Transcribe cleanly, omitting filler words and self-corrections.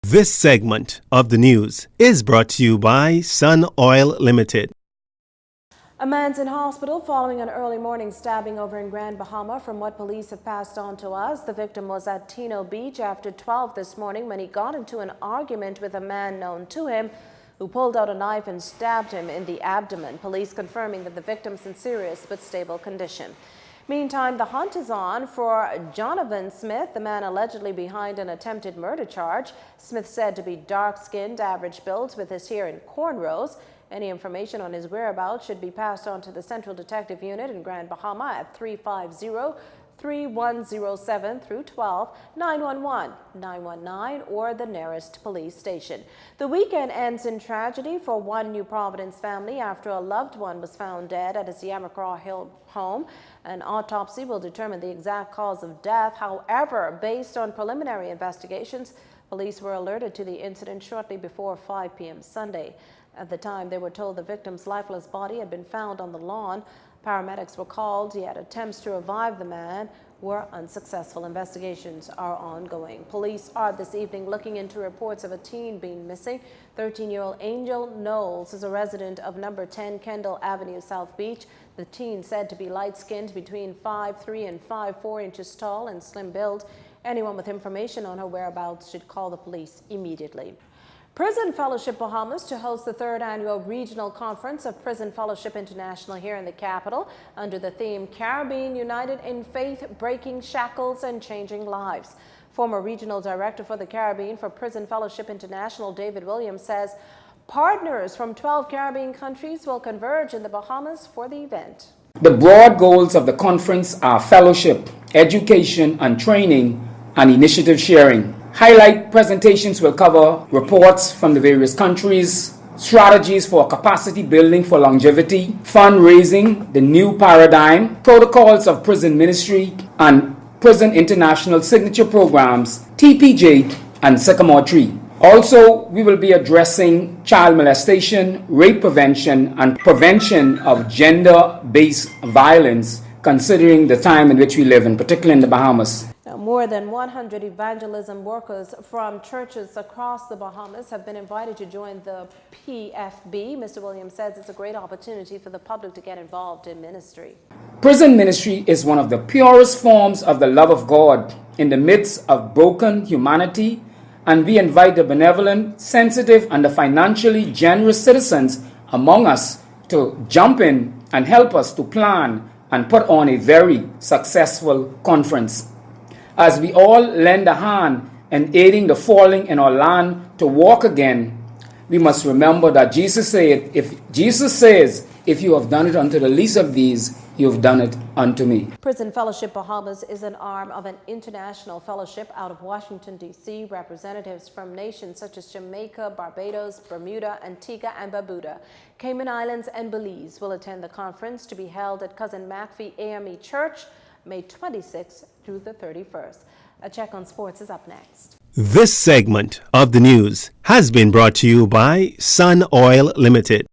This segment of the news is brought to you by Sun Oil Limited. A man's in hospital following an early morning stabbing over in Grand Bahama. From what police have passed on to us, the victim was at Tino Beach after 12 this morning when he got into an argument with a man known to him who pulled out a knife and stabbed him in the abdomen. Police confirming that the victim's in serious but stable condition. Meantime, the hunt is on for Jcntvnews Smith, the man allegedly behind an attempted murder charge. Smith said to be dark-skinned, average build, with his hair in cornrows. Any information on his whereabouts should be passed on to the Central Detective Unit in Grand Bahama at 350-3107 through 12-911-919 or the nearest police station. The weekend ends in tragedy for one New Providence family after a loved one was found dead at his Yamacraw Hill home. An autopsy will determine the exact cause of death. However, based on preliminary investigations, police were alerted to the incident shortly before 5 p.m. Sunday. At the time, they were told the victim's lifeless body had been found on the lawn. Paramedics were called, yet attempts to revive the man were unsuccessful. Investigations are ongoing. Police are this evening looking into reports of a teen being missing. 13-year-old Angel Knowles is a resident of number 10 Kendall Avenue, South Beach. The teen said to be light-skinned, between 5'3" and 5'4" inches tall and slim build. Anyone with information on her whereabouts should call the police immediately. Prison Fellowship Bahamas to host the 3rd annual regional conference of Prison Fellowship International here in the capital under the theme Caribbean United in Faith, Breaking Shackles and Changing Lives. Former regional director for the Caribbean for Prison Fellowship International, David Williams, says partners from 12 Caribbean countries will converge in the Bahamas for the event. The broad goals of the conference are fellowship, education and training, and initiative sharing. Highlight presentations will cover reports from the various countries, strategies for capacity building for longevity, fundraising, the new paradigm, protocols of prison ministry, and Prison International signature programs, TPJ, and Sycamore Tree. Also, we will be addressing child molestation, rape prevention, and prevention of gender-based violence, considering the time in which we live in, particularly in the Bahamas. More than 100 evangelism workers from churches across the Bahamas have been invited to join the PFB. Mr. Williams says it's a great opportunity for the public to get involved in ministry. Prison ministry is one of the purest forms of the love of God in the midst of broken humanity, and we invite the benevolent, sensitive, and the financially generous citizens among us to jump in and help us to plan and put on a very successful conference. As we all lend a hand in aiding the falling in our land to walk again, we must remember that Jesus says, if you have done it unto the least of these, you have done it unto me. Prison Fellowship Bahamas is an arm of an international fellowship out of Washington, D.C. Representatives from nations such as Jamaica, Barbados, Bermuda, Antigua and Barbuda, Cayman Islands and Belize will attend the conference to be held at Cousin McPhee AME Church, May 26th through the 31st. A check on sports is up next. This segment of the news has been brought to you by Sun Oil Limited.